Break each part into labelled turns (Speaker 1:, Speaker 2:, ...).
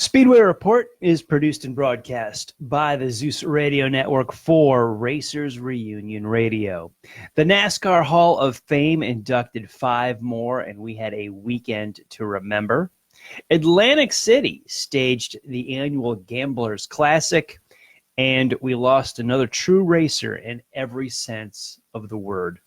Speaker 1: Speedway Report is produced and broadcast by the Zeus Radio Network for Racers Reunion Radio. The NASCAR Hall of Fame inducted 5 more, and we had a weekend to remember. Atlantic City staged the annual Gamblers Classic, and we lost another true racer in every sense of the word.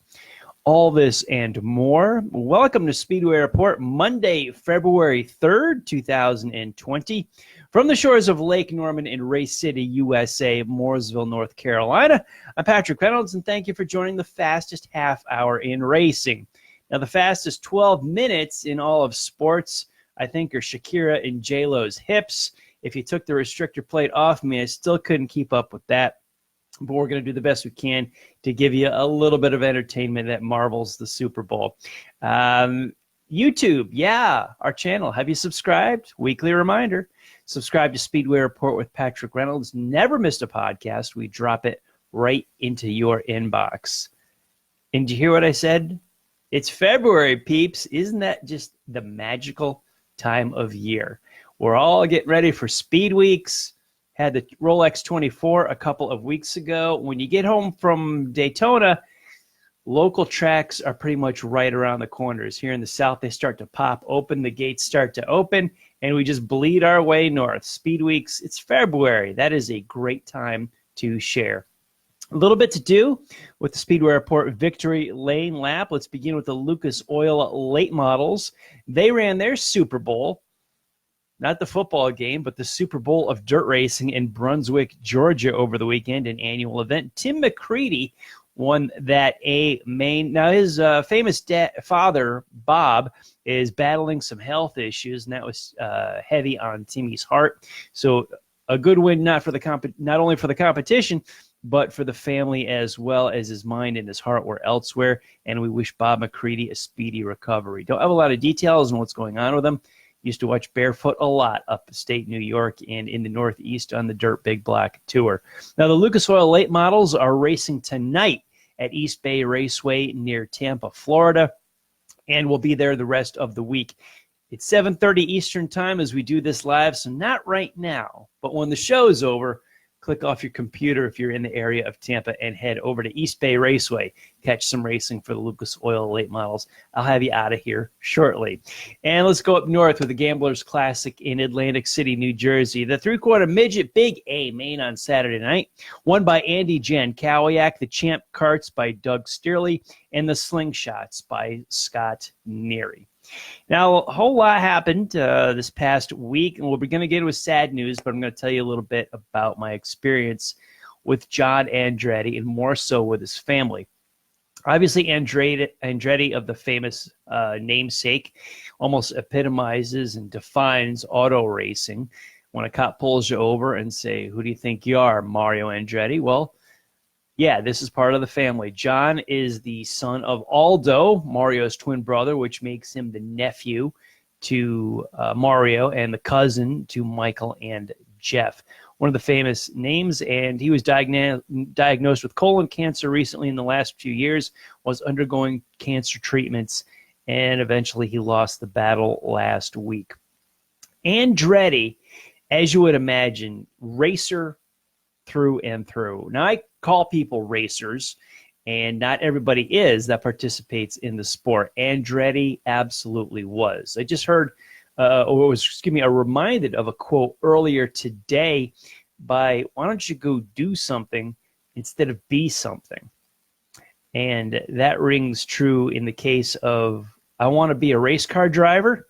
Speaker 1: All this and more. Welcome to Speedway Report, Monday, February 3rd, 2020. From the shores of Lake Norman in Race City, USA, Mooresville, North Carolina, I'm Patrick Reynolds, and thank you for joining the fastest half hour in racing. Now, the fastest 12 minutes in all of sports, I think, are Shakira and J-Lo's hips. If you took the restrictor plate off me, I still couldn't keep up with that. But we're going to do the best we can to give you a little bit of entertainment that marvels the Super Bowl. YouTube, yeah, our channel. Have you subscribed? Weekly reminder. Subscribe to Speedway Report with Patrick Reynolds. Never missed a podcast. We drop it right into your inbox. And did you hear what I said? It's February, peeps. Isn't that just the magical time of year? We're all getting ready for Speed Weeks. Had the Rolex 24 a couple of weeks ago. When you get home from Daytona, local tracks are pretty much right around the corners. Here in the South, they start to pop open. The gates start to open, and we just bleed our way north. Speed Weeks, it's February. That is a great time to share. A little bit to do with the Speedway Report Victory Lane Lap. Let's begin with the Lucas Oil late models. They ran their Super Bowl. Not the football game, but the Super Bowl of dirt racing in Brunswick, Georgia over the weekend, an annual event. Tim McCready won that main. Now, his famous father, Bob, is battling some health issues, and that was heavy on Timmy's heart. So a good win, not only for the competition, but for the family as well, as his mind and his heart were elsewhere. And we wish Bob McCready a speedy recovery. Don't have a lot of details on what's going on with him. Used to watch Barefoot a lot upstate New York and in the Northeast on the Dirt Big Black Tour. Now, the Lucas Oil late models are racing tonight at East Bay Raceway near Tampa, Florida, and will be there the rest of the week. It's 7:30 Eastern time as we do this live, so not right now, but when the show's over, click off your computer if you're in the area of Tampa and head over to East Bay Raceway. Catch some racing for the Lucas Oil late models. I'll have you out of here shortly. And let's go up north with the Gamblers Classic in Atlantic City, New Jersey. The 3/4 midget Big A main on Saturday night, won by Andy Jankowiak, the Champ Karts by Doug Steerley, and the Slingshots by Scott Neary. Now, a whole lot happened this past week, and we're going to get into sad news, but I'm going to tell you a little bit about my experience with John Andretti and more so with his family. Obviously, Andretti of the famous namesake almost epitomizes and defines auto racing. When a cop pulls you over and say, "Who do you think you are, Mario Andretti?" Well, yeah, this is part of the family. John is the son of Aldo, Mario's twin brother, which makes him the nephew to Mario and the cousin to Michael and Jeff. One of the famous names, and he was diagnosed with colon cancer recently in the last few years, was undergoing cancer treatments, and eventually he lost the battle last week. Andretti, as you would imagine, racer through and through. Now, I call people racers, and not everybody is that participates in the sport. Andretti absolutely was. I just heard, reminded of a quote earlier today by, "Why don't you go do something instead of be something?" And that rings true in the case of, I want to be a race car driver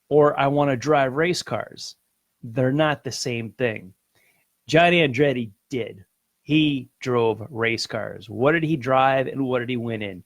Speaker 1: or I want to drive race cars. They're not the same thing. John Andretti did. He drove race cars. What did he drive and what did he win in?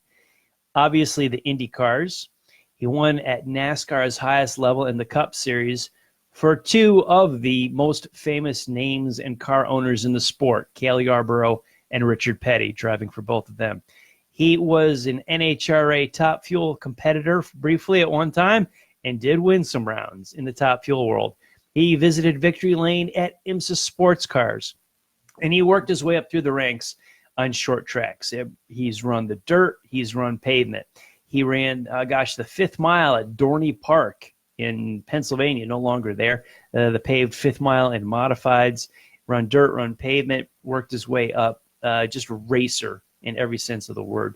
Speaker 1: Obviously, the Indy cars. He won at NASCAR's highest level in the Cup Series for 2 of the most famous names and car owners in the sport, Cale Yarborough and Richard Petty, driving for both of them. He was an NHRA Top Fuel competitor briefly at one time and did win some rounds in the Top Fuel world. He visited Victory Lane at IMSA Sports Cars, and he worked his way up through the ranks on short tracks. He's run the dirt. He's run pavement. He ran, the 5th mile at Dorney Park in Pennsylvania, no longer there. The paved 5th mile and modifieds, run dirt, run pavement, worked his way up, just a racer in every sense of the word.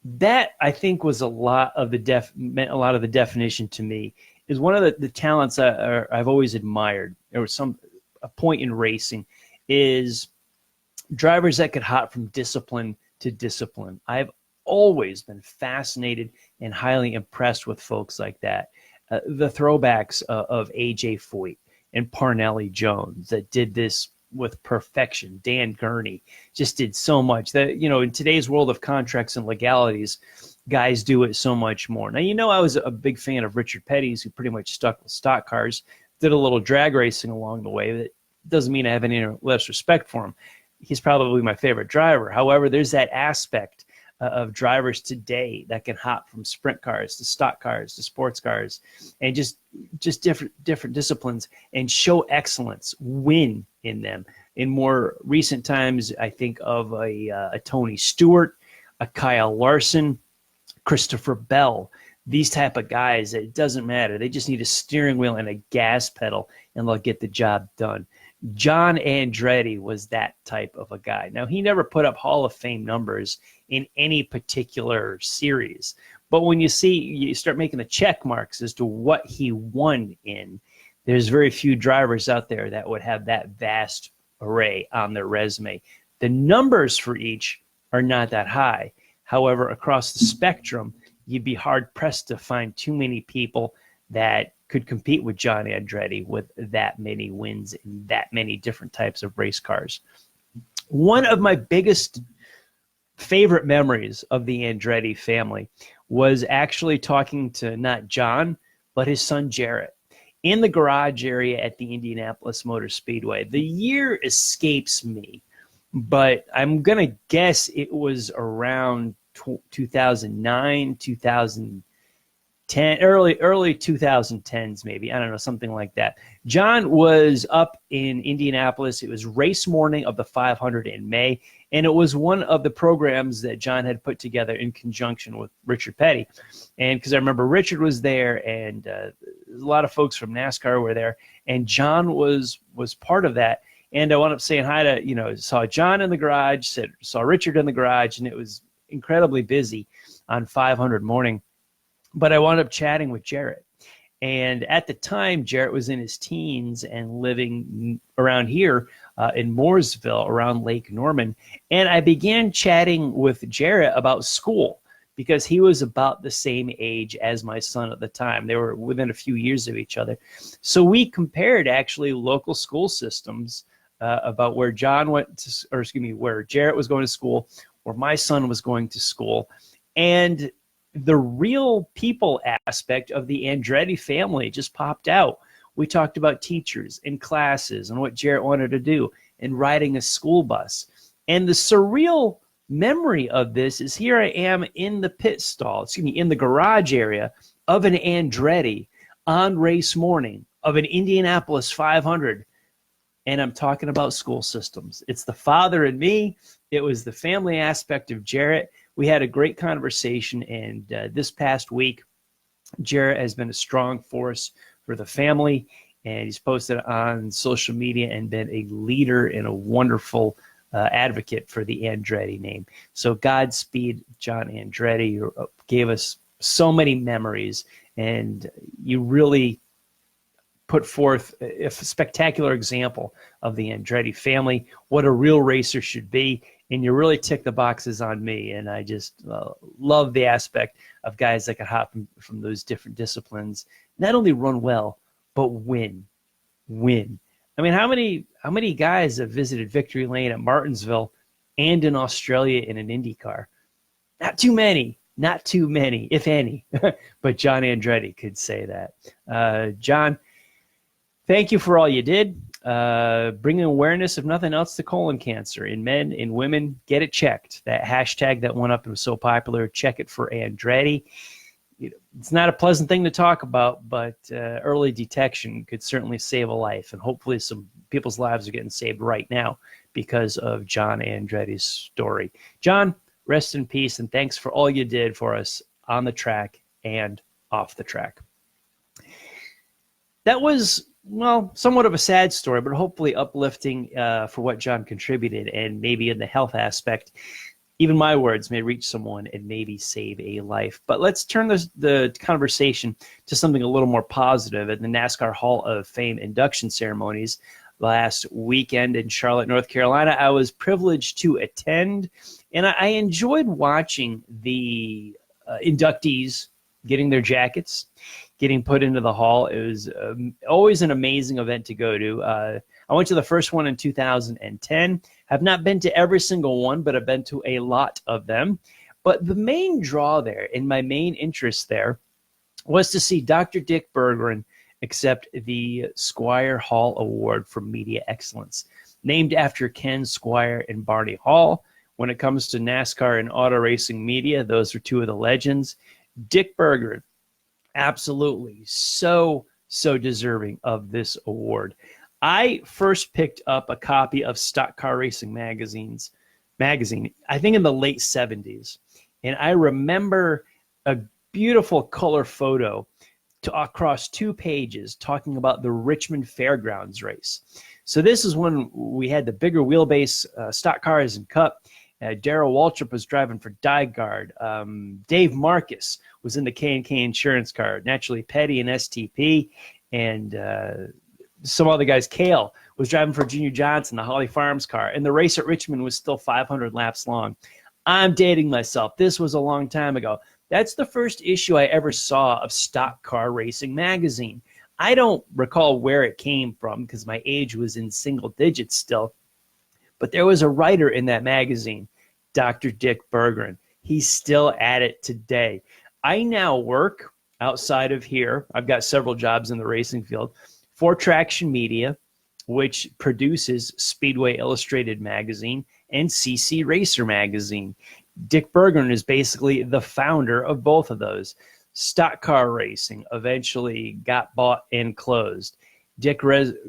Speaker 1: That, I think, was meant a lot of the definition to me. Is one of the talents I've always admired, or a point in racing, is drivers that could hop from discipline to discipline. I've always been fascinated and highly impressed with folks like that. The throwbacks of A.J. Foyt and Parnelli Jones that did this with perfection. Dan Gurney just did so much that, in today's world of contracts and legalities, guys do it so much more. Now, I was a big fan of Richard Petty's, who pretty much stuck with stock cars, did a little drag racing along the way. That doesn't mean I have any less respect for him. He's probably my favorite driver. However, there's that aspect of drivers today that can hop from sprint cars to stock cars to sports cars and just different disciplines and show excellence, win in them. In more recent times, I think of a Tony Stewart, a Kyle Larson, Christopher Bell, these type of guys. It doesn't matter. They just need a steering wheel and a gas pedal, and they'll get the job done. John Andretti was that type of a guy. Now, he never put up Hall of Fame numbers in any particular series. But when you start making the check marks as to what he won in, there's very few drivers out there that would have that vast array on their resume. The numbers for each are not that high. However, across the spectrum, you'd be hard-pressed to find too many people that could compete with John Andretti with that many wins in that many different types of race cars. One of my biggest favorite memories of the Andretti family was actually talking to not John, but his son Jarrett in the garage area at the Indianapolis Motor Speedway. The year escapes me, but I'm going to guess it was around 2009, 2010, early 2010s maybe. I don't know, something like that. John was up in Indianapolis. It was race morning of the 500 in May, and it was one of the programs that John had put together in conjunction with Richard Petty. And because I remember Richard was there, and a lot of folks from NASCAR were there, and John was part of that. And I wound up saying hi to, saw John in the garage, saw Richard in the garage, and it was incredibly busy on 500 morning. But I wound up chatting with Jarrett. And at the time, Jarrett was in his teens and living around here in Mooresville, around Lake Norman. And I began chatting with Jarrett about school because he was about the same age as my son at the time. They were within a few years of each other. So we compared actually local school systems about where where Jarrett was going to school, where my son was going to school. And the real people aspect of the Andretti family just popped out. We talked about teachers and classes and what Jarrett wanted to do and riding a school bus. And the surreal memory of this is here I am in the in the garage area of an Andretti on race morning of an Indianapolis 500. And I'm talking about school systems. It's the father and me. It was the family aspect of Jarrett. We had a great conversation, and this past week, Jarrett has been a strong force for the family, and he's posted on social media and been a leader and a wonderful advocate for the Andretti name. So Godspeed, John Andretti. You gave us so many memories, and you really put forth a spectacular example of the Andretti family, what a real racer should be. And you really tick the boxes on me. And I just love the aspect of guys that can hop from those different disciplines, not only run well, but win. I mean, how many guys have visited Victory Lane at Martinsville and in Australia in an Indy car? Not too many, if any. But John Andretti could say that. John, thank you for all you did. Bringing awareness, if nothing else, to colon cancer in men, in women. Get it checked. That hashtag that went up and was so popular, check it for Andretti. It's not a pleasant thing to talk about, but early detection could certainly save a life. And hopefully some people's lives are getting saved right now because of John Andretti's story. John, rest in peace, and thanks for all you did for us on the track and off the track. that was, well, somewhat of a sad story, but hopefully uplifting for what John contributed, and maybe in the health aspect, even my words may reach someone and maybe save a life. But let's turn the conversation to something a little more positive. At the NASCAR Hall of Fame induction ceremonies last weekend in Charlotte, North Carolina, I was privileged to attend, and I enjoyed watching the inductees getting their jackets, getting put into the hall. It was always an amazing event to go to. I went to the first one in 2010. Have not been to every single one, but I've been to a lot of them. But the main draw there, and my main interest there, was to see Dr. Dick Berggren accept the Squire Hall Award for Media Excellence, named after Ken Squire and Barney Hall. When it comes to NASCAR and auto racing media, those are two of the legends. Dick Berggren, absolutely so deserving of this award. I first picked up a copy of Stock Car Racing magazine, I think in the late 70s. And I remember a beautiful color photo across 2 pages talking about the Richmond Fairgrounds race. So this is when we had the bigger wheelbase stock cars and Cup. Darrell Waltrip was driving for Dyegard. Dave Marcus was in the K&K Insurance car. Naturally, Petty and STP. And some other guys. Cale was driving for Junior Johnson, the Holly Farms car. And the race at Richmond was still 500 laps long. I'm dating myself. This was a long time ago. That's the first issue I ever saw of Stock Car Racing magazine. I don't recall where it came from because my age was in single digits still. But there was a writer in that magazine, Dr. Dick Berggren. He's still at it today. I now work outside of here. I've got several jobs in the racing field for Traction Media, which produces Speedway Illustrated magazine and CC Racer magazine. Dick Berggren is basically the founder of both of those. Stock Car Racing eventually got bought and closed. Dick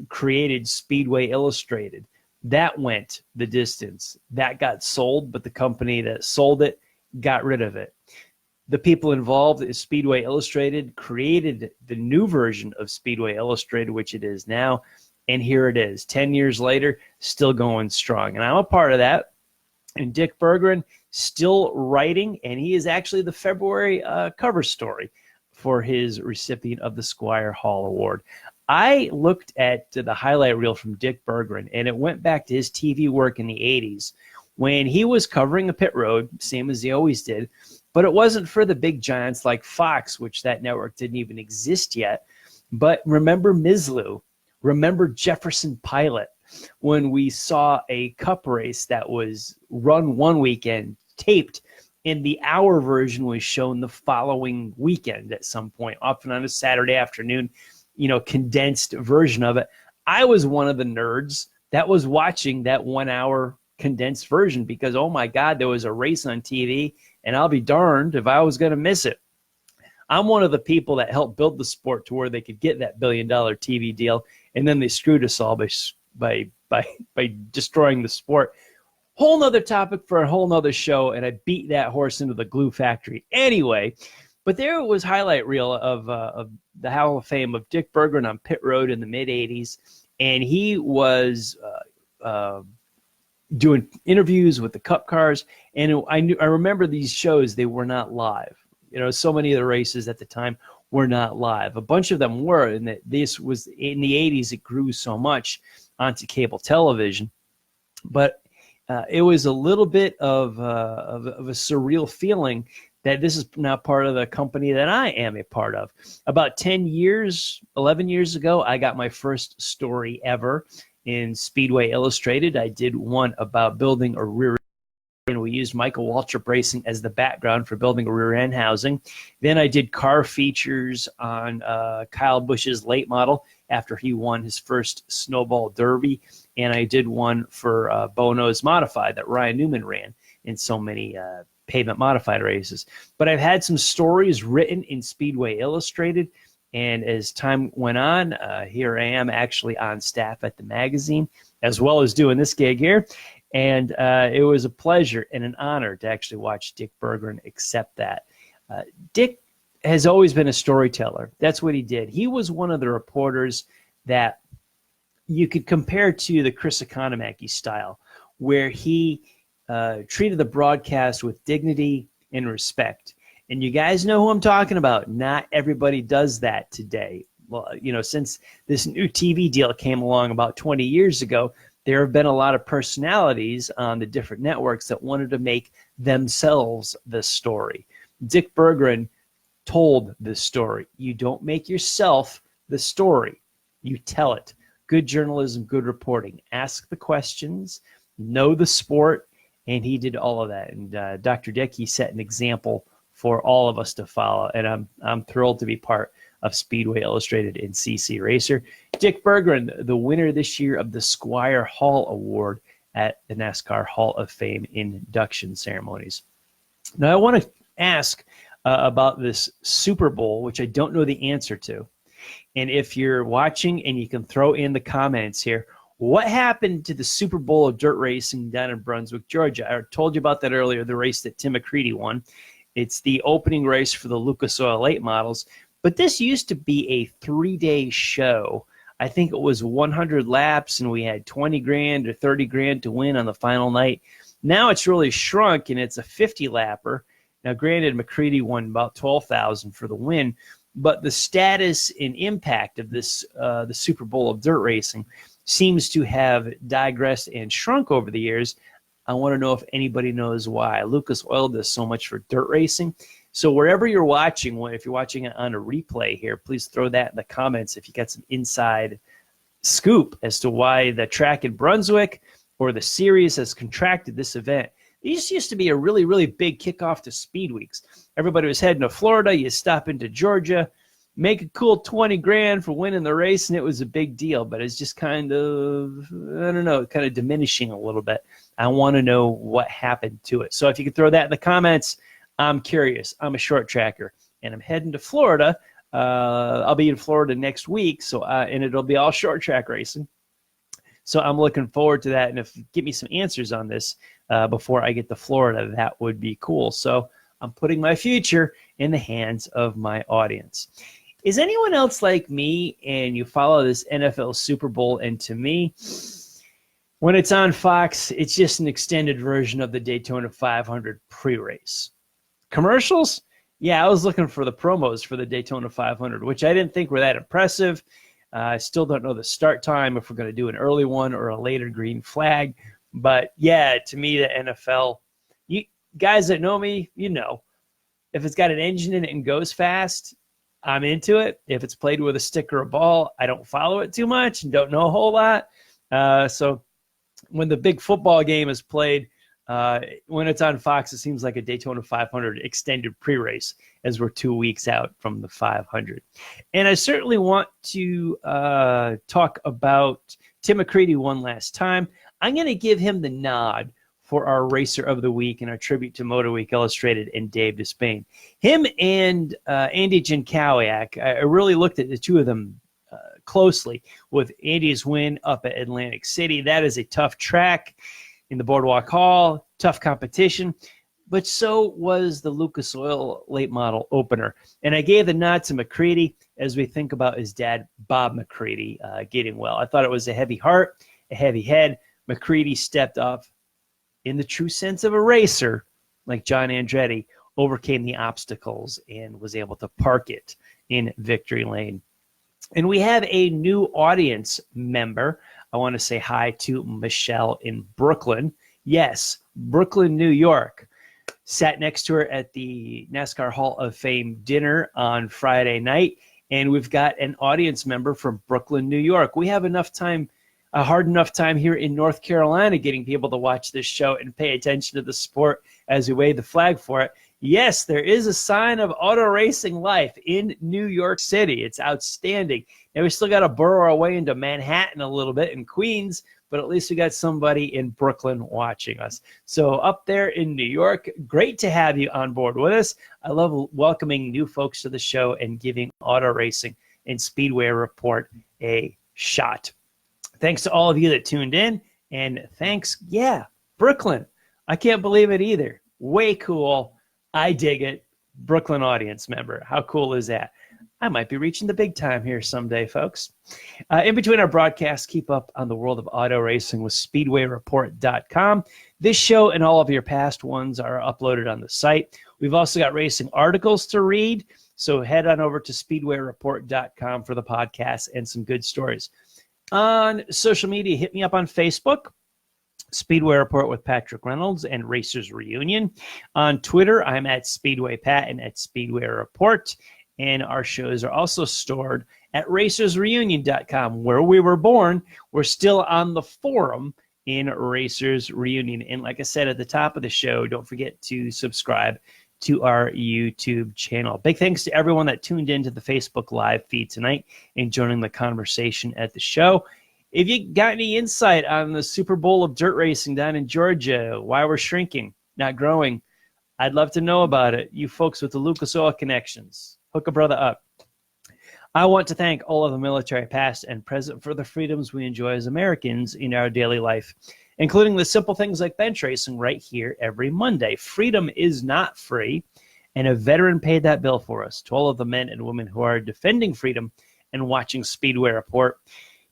Speaker 1: created Speedway Illustrated. That went the distance. That got sold, but the company that sold it got rid of it. The people involved in Speedway Illustrated created the new version of Speedway Illustrated, which it is now, and here it is, 10 years later, still going strong. And I'm a part of that. And Dick Berggren still writing, and he is actually the February cover story for his recipient of the Squire Hall Award. I looked at the highlight reel from Dick Berggren, and it went back to his TV work in the 80s when he was covering the pit road, same as he always did, but it wasn't for the big giants like Fox, which that network didn't even exist yet. But remember Mislew, remember Jefferson Pilot, when we saw a Cup race that was run one weekend, taped, and the hour version was shown the following weekend at some point, often on a Saturday afternoon, condensed version of it. I was one of the nerds that was watching that 1 hour condensed version because, oh my God, there was a race on TV, and I'll be darned if I was going to miss it. I'm one of the people that helped build the sport to where they could get that $1 billion TV deal, and then they screwed us all by destroying the sport. Whole nother topic for a whole nother show, and I beat that horse into the glue factory. Anyway, but there was highlight reel of the Hall of Fame of Dick Berggren on pit road in the mid-'80s, and he was doing interviews with the Cup cars, and I remember these shows, they were not live. So many of the races at the time were not live. A bunch of them were, and this was in the 80s, it grew so much onto cable television. But it was a little bit of a surreal feeling that this is now part of the company that I am a part of. About 11 years ago, I got my first story ever in Speedway Illustrated. I did one about building a rear end. We used Michael Waltrip Racing as the background for building a rear end housing. Then I did car features on Kyle Busch's late model after he won his first Snowball Derby. And I did one for Bono's Modified that Ryan Newman ran in so many pavement modified races. But I've had some stories written in Speedway Illustrated. And as time went on, here I am actually on staff at the magazine, as well as doing this gig here. And it was a pleasure and an honor to actually watch Dick Berggren accept that. Dick has always been a storyteller. That's what he did. He was one of the reporters that you could compare to the Chris Economaki style, where he treated the broadcast with dignity and respect. And you guys know who I'm talking about. Not everybody does that today. Well, since this new TV deal came along about 20 years ago, there have been a lot of personalities on the different networks that wanted to make themselves the story. Dick Berggren told this story. You don't make yourself the story. You tell it. Good journalism, good reporting. Ask the questions, know the sport, and he did all of that. And Dr. Dickey set an example for all of us to follow, and I'm thrilled to be part of Speedway Illustrated and CC Racer. Dick Berggren, the winner this year of the Squire Hall Award at the NASCAR Hall of Fame induction ceremonies. Now, I want to ask about this Super Bowl, which I don't know the answer to. And if you're watching and you can throw in the comments here, what happened to the Super Bowl of dirt racing down in Brunswick, Georgia? I told you about that earlier, the race that Tim McCready won. It's the opening race for the Lucas Oil late models. But this used to be a 3-day show. I think it was 100 laps, and we had 20 grand or 30 grand to win on the final night. Now it's really shrunk, and it's a 50-lapper. Now, granted, McCready won about $12,000 for the win, but the status and impact of this, the Super Bowl of dirt racing, seems to have digressed and shrunk over the years. I want to know if anybody knows why. Lucas Oil does so much for dirt racing. So wherever you're watching, if you're watching it on a replay here, please throw that in the comments if you got some inside scoop as to why the track in Brunswick or the series has contracted this event. These used to be a really, really big kickoff to Speed Weeks. Everybody was heading to Florida. You stop into Georgia, make a cool 20 grand for winning the race, and it was a big deal. But it's just kind of, I don't know, kind of diminishing a little bit. I want to know what happened to it. So if you could throw that in the comments, I'm curious. I'm a short tracker, and I'm heading to Florida. I'll be in Florida next week, so and it'll be all short track racing. So I'm looking forward to that. And if you give me some answers on this before I get to Florida, that would be cool. So I'm putting my future in the hands of my audience. Is anyone else like me and you follow this NFL Super Bowl? And to me, when it's on Fox, it's just an extended version of the Daytona 500 pre-race. Commercials? Yeah, I was looking for the promos for the Daytona 500, which I didn't think were that impressive. I still don't know the start time, if we're going to do an early one or a later green flag. But, yeah, to me, the NFL, you guys that know me, you know, if it's got an engine in it and goes fast, I'm into it. If it's played with a stick or a ball, I don't follow it too much and don't know a whole lot. So when the big football game is played, when it's on Fox, it seems like a Daytona 500 extended pre-race as we're 2 weeks out from the 500. And I certainly want to talk about Tim McCready one last time. I'm going to give him the nod for our Racer of the Week and our tribute to Motor Week Illustrated and Dave Despain. Him and Andy Jankowiak, I really looked at the two of them closely with Andy's win up at Atlantic City. That is a tough track in the Boardwalk Hall, tough competition, but so was the Lucas Oil late model opener. And I gave the nod to McCready as we think about his dad, Bob McCready, getting well. I thought it was a heavy heart, a heavy head. McCready stepped up in the true sense of a racer, like John Andretti, overcame the obstacles and was able to park it in victory lane. And we have a new audience member. I want to say hi to Michelle in Brooklyn. Yes, Brooklyn, New York. Sat next to her at the NASCAR Hall of Fame dinner on Friday night, and we've got an audience member from Brooklyn, New York. We have enough time, a hard enough time here in North Carolina getting people to watch this show and pay attention to the sport as we wave the flag for it. Yes, there is a sign of auto racing life in New York City. It's outstanding. And we still got to burrow our way into Manhattan a little bit in Queens, but at least we got somebody in Brooklyn watching us. So up there in New York, great to have you on board with us. I love welcoming new folks to the show and giving auto racing and Speedway Report a shot. Thanks to all of you that tuned in, and thanks, Brooklyn. I can't believe it either. Way cool. I dig it. Brooklyn audience member. How cool is that? I might be reaching the big time here someday, folks. In between our broadcasts, keep up on the world of auto racing with SpeedwayReport.com. This show and all of your past ones are uploaded on the site. We've also got racing articles to read, so head on over to SpeedwayReport.com for the podcast and some good stories. On social media, hit me up on Facebook, Speedway Report with Patrick Reynolds and Racers Reunion. On Twitter, I'm at Speedway Pat and at Speedway Report. And our shows are also stored at racersreunion.com, where we were born. We're still on the forum in Racers Reunion. And like I said at the top of the show, don't forget to subscribe to our YouTube channel. Big thanks to everyone that tuned into the Facebook Live feed tonight and joining the conversation at the show. If you got any insight on the Super Bowl of dirt racing down in Georgia, why we're shrinking, not growing, I'd love to know about it. You folks with the Lucas Oil connections, hook a brother up. I want to thank all of the military past and present for the freedoms we enjoy as Americans in our daily life, including the simple things like bench racing right here every Monday. Freedom is not free, and a veteran paid that bill for us. To all of the men and women who are defending freedom and watching Speedway Report,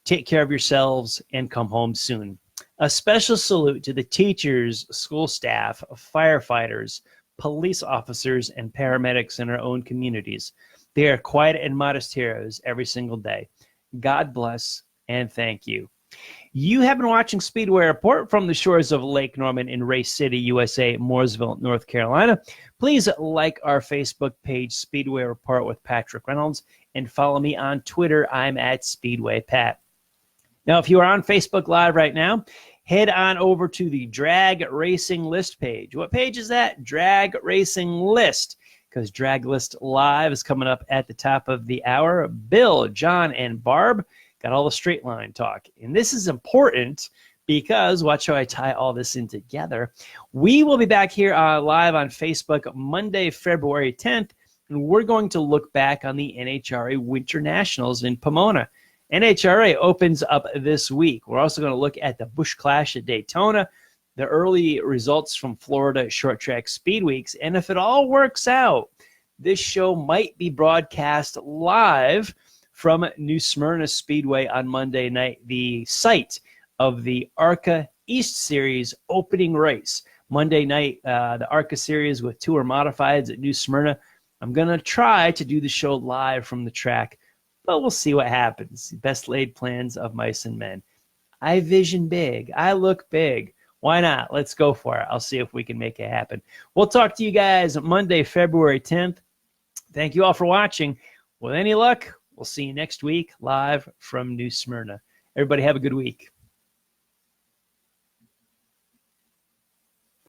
Speaker 1: take care of yourselves and come home soon. A special salute to the teachers, school staff, firefighters, police officers, and paramedics in our own communities. They are quiet and modest heroes every single day. God bless and thank you. You have been watching Speedway Report from the shores of Lake Norman in Race City, USA, Mooresville, North Carolina. Please like our Facebook page, Speedway Report with Patrick Reynolds, and follow me on Twitter. I'm at Speedway Pat. Now, if you are on Facebook Live right now, head on over to the Drag Racing List page. What page is that? Drag Racing List, because Drag List Live is coming up at the top of the hour. Bill, John, and Barb got all the straight line talk. And this is important because, watch how I tie all this in together. We will be back here live on Facebook Monday, February 10th, and we're going to look back on the NHRA Winter Nationals in Pomona. NHRA opens up this week. We're also going to look at the Busch Clash at Daytona, the early results from Florida Short Track Speed Weeks, and if it all works out, this show might be broadcast live from New Smyrna Speedway on Monday night, the site of the ARCA East Series opening race. Monday night, the ARCA Series with Tour Modifieds at New Smyrna. I'm going to try to do the show live from the track, but we'll see what happens. Best laid plans of mice and men. I vision big. I look big. Why not? Let's go for it. I'll see if we can make it happen. We'll talk to you guys Monday, February 10th. Thank you all for watching. With any luck, we'll see you next week live from New Smyrna. Everybody have a good week.